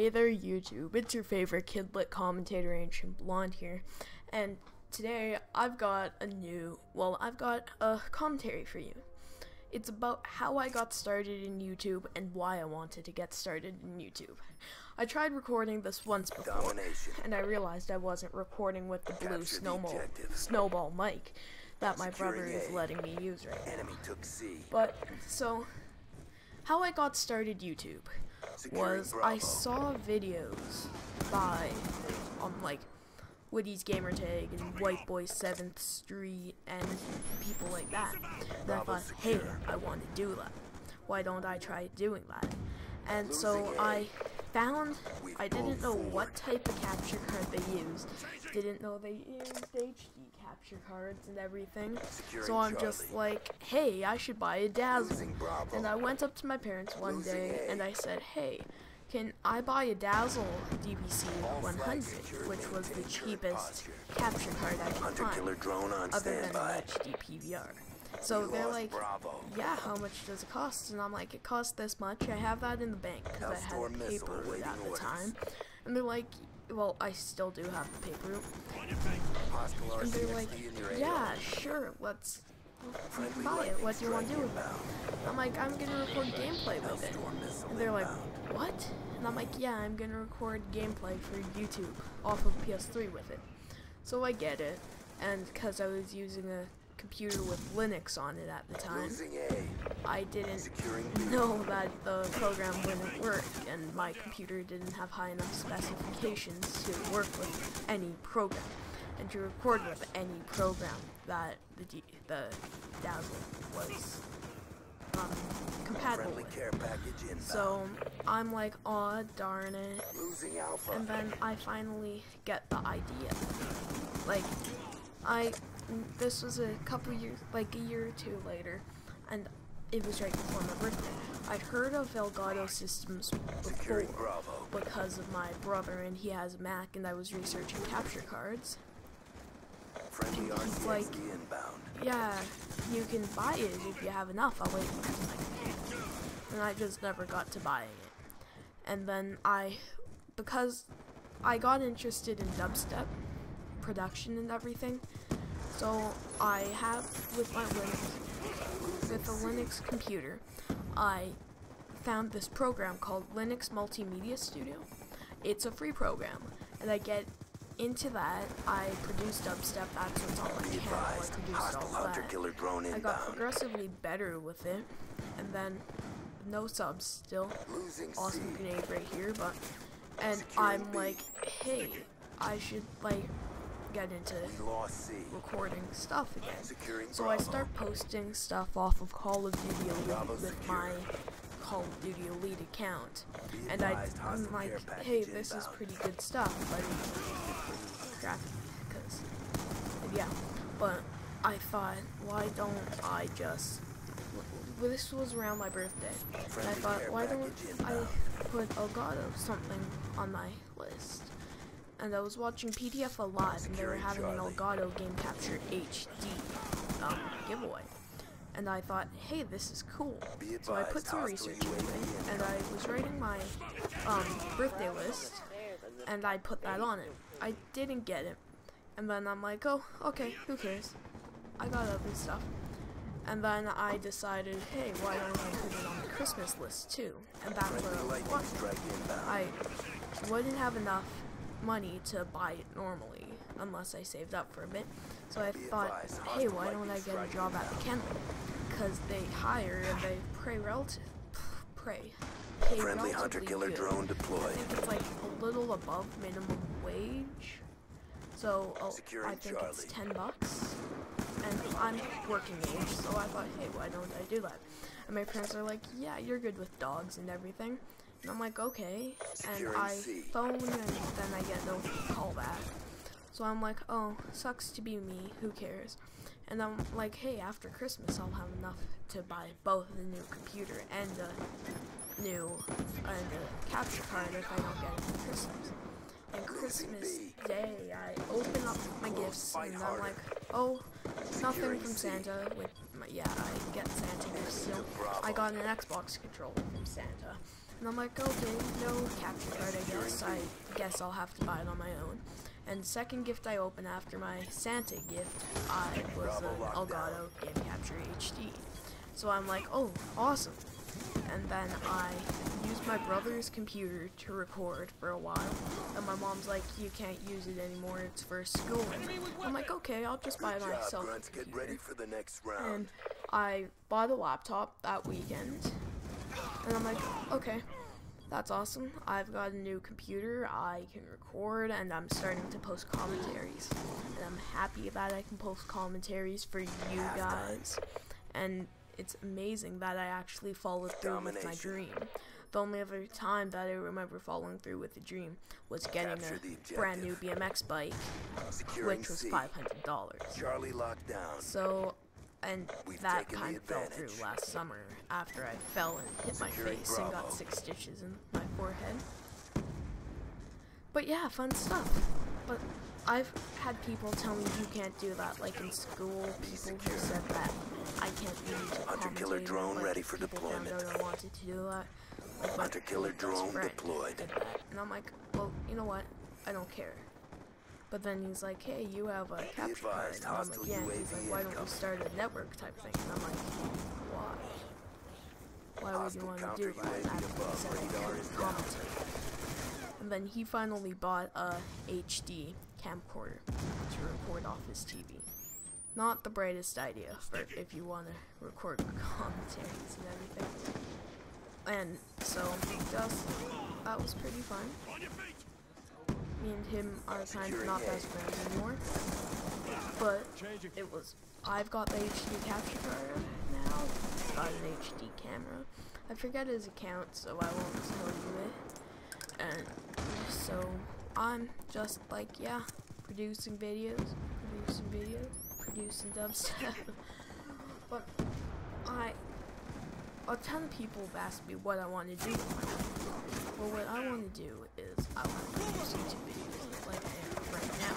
Hey there YouTube, it's your favorite kidlit commentator Ancient Blonde here, and today I've got a commentary for you. It's about how I got started in YouTube and why I wanted to get started in YouTube. I tried recording this once before, and I realized I wasn't recording with the blue snowball mic that my brother is letting me use right now. So how I got started YouTube was I saw videos by Woody's Gamertag and White Boy 7th Street and people like that. And I thought, hey, I want to do that. Why don't I try doing that? And so I didn't know what type of capture card they used. Didn't know they used HD capture cards and everything. So I'm just like, hey, I should buy a Dazzle. And I went up to my parents one day and I said, hey, can I buy a Dazzle DPC 100, which was the cheapest capture card I could find, other than an HD PVR. So they're like, yeah, how much does it cost? And I'm like, it costs this much. I have that in the bank because I had paper at the time. And they're like, well, I still do have the paper. And they're like, yeah, sure, let's buy it. What do you want to do with it? I'm like, I'm gonna record gameplay with it. And they're like, what? And I'm like, yeah, I'm gonna record gameplay for YouTube off of PS3 with it. So I get it, and because I was using a computer with Linux on it at the time, I didn't know that the program wouldn't work, and my computer didn't have high enough specifications to work with any program and to record with any program that the Dazzle was compatible with. So I'm like, aw, darn it. And then I finally get the idea. This was a couple years, like a year or two later, and it was right before my birthday. I'd heard of Elgato Systems before because of my brother, and he has a Mac, and I was researching capture cards. And he's like, yeah, you can buy it if you have enough. I'll wait. And I just never got to buying it. And then because I got interested in dubstep production and everything, so I have with a Linux computer, I found this program called Linux Multimedia Studio. It's a free program, and I get into that. I produce dubstep. That's what's on my channel. I produced all that. I got progressively better with it, and then no subs still. Awesome grenade right here, and I'm like, hey, I should get into recording stuff again. So I start posting stuff off of Call of Duty Elite with my Call of Duty Elite account, and I'm like, hey, this is pretty good stuff, but but I thought, why don't I just, this was around my birthday, and I thought, why don't I put Elgato something on my list? And I was watching PDF Alive, and they were having an Elgato Game Capture HD giveaway. And I thought, hey, this is cool. So I put some research into it, and I was writing my birthday list, and I put that on it. I didn't get it. And then I'm like, oh, okay, who cares? I got other stuff. And then I decided, hey, why don't I put it on the Christmas list too? And that's what I wanted. I wouldn't have enough money to buy it normally unless I saved up for a bit. So I thought, hey, why don't I get a job at the kennel? Because they hire and they pay relatively good. Drone deployed. I think it's like a little above minimum wage. So I think it's $10. And I'm working age, so I thought, hey, why don't I do that? And my parents are like, yeah, you're good with dogs and everything. And I'm like, okay. And I phone, and then I get no call back. So I'm like, oh, sucks to be me, who cares? And I'm like, hey, after Christmas I'll have enough to buy both a new computer and a capture card if I don't get it for Christmas. And Christmas Day, I open up my gifts, and I'm like, oh, nothing from Santa. I get Santa gifts still. I got an Xbox controller from Santa. And I'm like, okay, no capture card, I guess I'll have to buy it on my own. And the second gift I opened after my Santa gift, was an Elgato Game Capture HD. So I'm like, oh, awesome. And then I used my brother's computer to record for a while. And my mom's like, you can't use it anymore, it's for school. I'm like, okay, I'll just buy myself a computer. Get ready for the next round. And I bought a laptop that weekend. And I'm like, okay, that's awesome. I've got a new computer, I can record, and I'm starting to post commentaries. And I'm happy that I can post commentaries for you guys. And it's amazing that I actually followed through with my dream. The only other time that I remember following through with the dream was getting a brand new BMX bike, which was $500. Charlie locked down. So, and that kind of fell through last summer after I fell and hit my face and got 6 stitches in my forehead. But yeah, fun stuff. But I've had people tell me you can't do that, like in school, people who said that I can't use a Hunter-killer drone ready for deployment. Found out I wanted to do that. Like Hunter-killer drone deployed. Did that. And I'm like, well, you know what? I don't care. But then he's like, hey, you have a capture card. And I'm like, yeah. And he's like, why don't you start a network type thing? And I'm like, why? Why would you want to do that after he said I can't commentate? And then he finally bought a HD camcorder to record off his TV. Not the brightest idea for if you want to record commentaries and everything. And so, that was pretty fun. Me and him are kind of not best friends anymore. But I've got the HD capture card now. I've got an HD camera. I forget his account, so I won't tell you it. And so, I'm just like, yeah, producing videos, producing dubstep. But a ton of people have asked me what I want to do. Well, what I want to do is I want to produce YouTube videos like I am right now.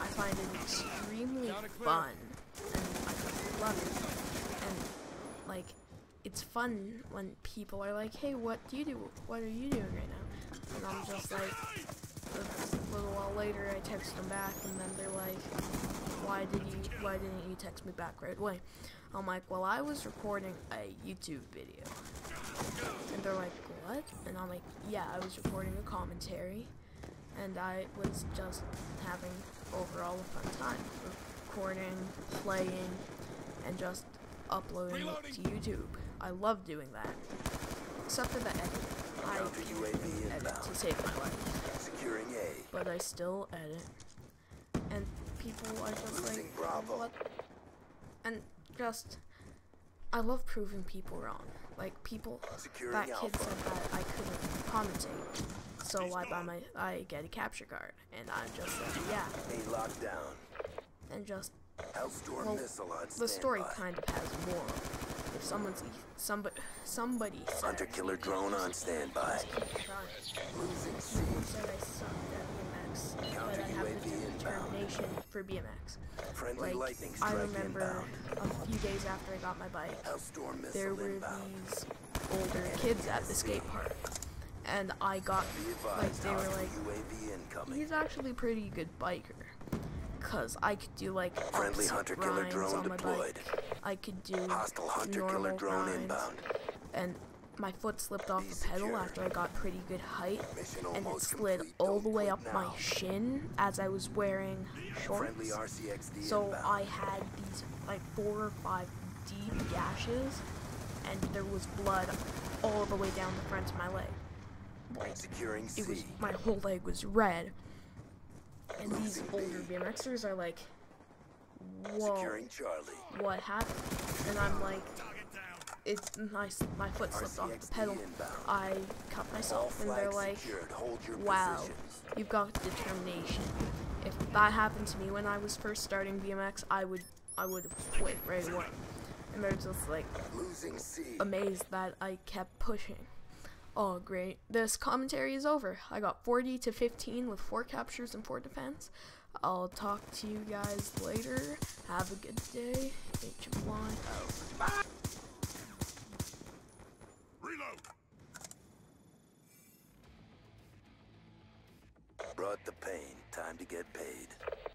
I find it extremely fun, and I just love it. And like, it's fun when people are like, "Hey, what do you do? What are you doing right now?" And I'm just like, a little while later, I text them back, and then they're like, why didn't you text me back right away? I'm like, well, I was recording a YouTube video. And they're like, what? And I'm like, yeah, I was recording a commentary, and I was just having overall a fun time. Recording, playing, and just uploading it to YouTube. I love doing that. Except for the editing. I edit to save my life. Securing A. But I still edit. And people are just like, what? And just, I love proving people wrong. Like that kid said that I couldn't commentate, so I get a capture card, and I'm just like, yeah. A lockdown. And just, well, the story kind of has a moral. If somebody said Hunter-killer drone on standby. Losing C. Said I sucked at BMX, but I have the determination for BMX. Like, I remember a few days after I got my bike, there were these older kids at the skate park, and I got, like, they were like, he's actually a pretty good biker, cause I could do like opposite grinds on my bike. I could do normal grinds, and my foot slipped off the pedal after I got pretty good height, and it slid all the way up my shin as I was wearing shorts. So I had these like 4 or 5 deep gashes, and there was blood all the way down the front of my leg. It was, my whole leg was red. And these older BMXers are like, whoa, what happened? And I'm like, it's nice, my foot slipped off the pedal, I cut myself, and they're like, wow, you've got determination. If that happened to me when I was first starting BMX, I would have quit right away. And they're just like, amazed that I kept pushing. Oh, great. This commentary is over. I got 40 to 15 with 4 captures and 4 defense. I'll talk to you guys later. Have a good day. H1 out. Reload. brought the pain. Time to get paid.